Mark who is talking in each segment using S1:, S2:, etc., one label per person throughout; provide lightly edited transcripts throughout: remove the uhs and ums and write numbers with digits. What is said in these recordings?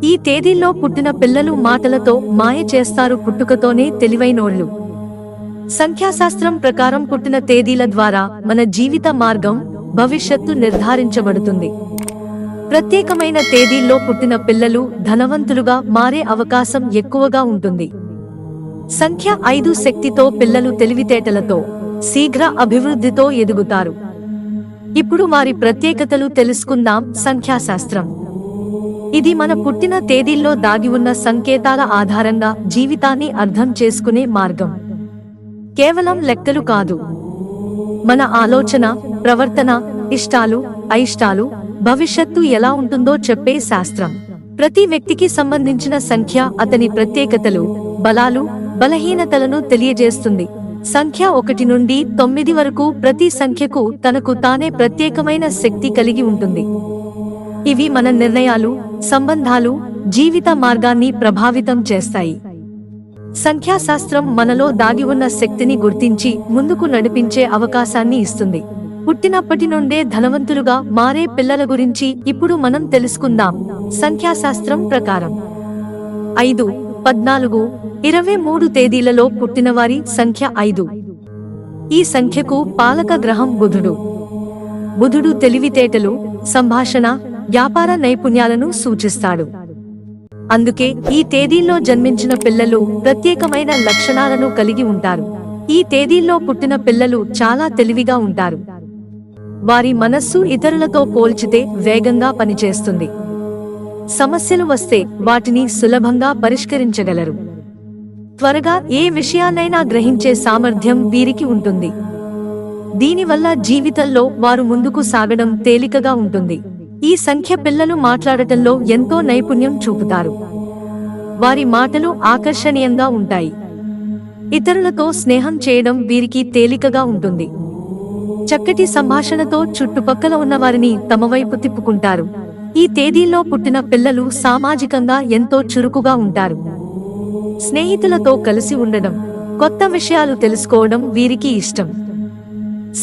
S1: ఈ తేదీల్లో పుట్టిన పిల్లలు మాటలతో మాయ చేస్తారు, పుట్టుకతోనే తెలివైనోళ్ళు. సంఖ్యాశాస్త్రం ప్రకారం పుట్టిన తేదీల ద్వారా మన జీవిత మార్గం, భవిష్యత్తు నిర్ధారించబడుతుంది. ప్రత్యేకమైన తేదీల్లో పుట్టిన పిల్లలు ధనవంతులుగా మారే అవకాశం ఎక్కువగా ఉంటుంది. సంఖ్య 5 శక్తితో పిల్లలు తెలివితేటలతో, శీఘ్ర అభివృద్ధితో ఎదుగుతారు. ఇప్పుడు వారి ప్రత్యేకతలు తెలుసుకుందాం. సంఖ్యాశాస్త్రం ఇది మన పుట్టిన తేదీల్లో దాగి ఉన్న సంకేతాల ఆధారంగా జీవితాన్ని అర్థం చేసుకునే మార్గం. కేవలం లెక్కలు కాదు, మన ఆలోచన, ప్రవర్తన, ఇష్టాలు, అయిష్టాలు, భవిష్యత్తు ఎలా ఉంటుందో చెప్పే శాస్త్రం. ప్రతి వ్యక్తికి సంబంధించిన సంఖ్య అతని ప్రత్యేకతలు, బలాలు, బలహీనతలను తెలియజేస్తుంది. సంఖ్య 1 నుండి 9 వరకు ప్రతి సంఖ్యకు తనకు తానే ప్రత్యేకమైన శక్తి కలిగి ఉంటుంది. ఇవి మన నిర్ణయాలు, సంబంధాలు, జీవిత మార్గాన్ని ప్రభావితం చేస్తాయి. సంఖ్యాశాస్త్రం మనలో దాగి ఉన్న శక్తిని గుర్తించి ముందుకు నడిపించే అవకాశాన్ని ఇస్తుంది. పుట్టినప్పటి నుండే ధనవంతులుగా మారే పిల్లల గురించి ఇప్పుడు మనం తెలుసుకుందాం. సంఖ్యాశాస్త్రం ప్రకారం 5, 14, 23 తేదీలలో పుట్టినవారి సంఖ్య 5. ఈ సంఖ్యకు పాలక గ్రహం బుధుడు. బుధుడు తెలివితేటలు, సంభాషణ, వ్యాపార నైపుణ్యాలను సూచిస్తాడు. అందుకే ఈ తేదీల్లో జన్మించిన పిల్లలు ప్రత్యేకమైన లక్షణాలను కలిగి ఉంటారు. ఈ తేదీల్లో పుట్టిన పిల్లలు చాలా తెలివిగా ఉంటారు. వారి మనస్సు ఇతరులతో పోల్చితే వేగంగా పనిచేస్తుంది. సమస్యలు వస్తే వాటిని సులభంగా పరిష్కరించగలరు. త్వరగా ఏ విషయాన్నైనా గ్రహించే సామర్థ్యం వీరికి ఉంటుంది. దీనివల్ల జీవితంలో వారు ముందుకు సాగడం తేలికగా ఉంటుంది. ఈ సంఖ్య పిల్లలు మాట్లాడటంలో ఎంతో నైపుణ్యం చూపుతారు. వారి మాటలు ఆకర్షణీయంగా ఉంటాయి. ఇతరులతో స్నేహం చేయడం వీరికి తేలికగా ఉంటుంది. చక్కటి సంభాషణతో చుట్టుపక్కల ఉన్న వారిని తమ వైపు తిప్పుకుంటారు. ఈ తేదీల్లో పుట్టిన పిల్లలు సామాజికంగా ఎంతో చురుకుగా ఉంటారు. స్నేహితులతో కలిసి ఉండడం, కొత్త విషయాలు తెలుసుకోవడం వీరికి ఇష్టం.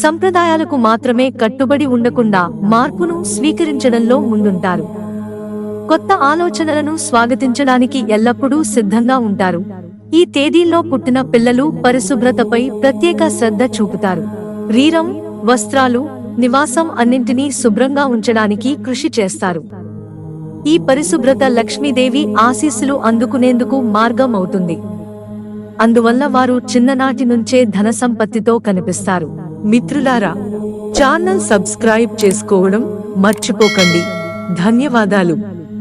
S1: సంప్రదాయాలకు మాత్రమే కట్టుబడి ఉండకుండా మార్పును స్వీకరించడంలో ముందుంటారు. కొత్త ఆలోచనలను స్వాగతించడానికి ఎల్లప్పుడూ సిద్ధంగా ఉంటారు. ఈ తేదీల్లో పుట్టిన పిల్లలు పరిశుభ్రతపై ప్రత్యేక శ్రద్ధ చూపుతారు. శరీరం, వస్త్రాలు, నివాసం అన్నింటినీ శుభ్రంగా ఉంచడానికి కృషి చేస్తారు. ఈ పరిశుభ్రత లక్ష్మీదేవి ఆశీస్సులు అందుకునేందుకు మార్గం అవుతుంది. అందువల్ల వారు చిన్ననాటి నుంచే ధన సంపత్తితో కనిపిస్తారు. మిత్రులారా, ఛానల్ సబ్స్క్రైబ్ చేసుకోవడం మర్చిపోకండి. ధన్యవాదాలు.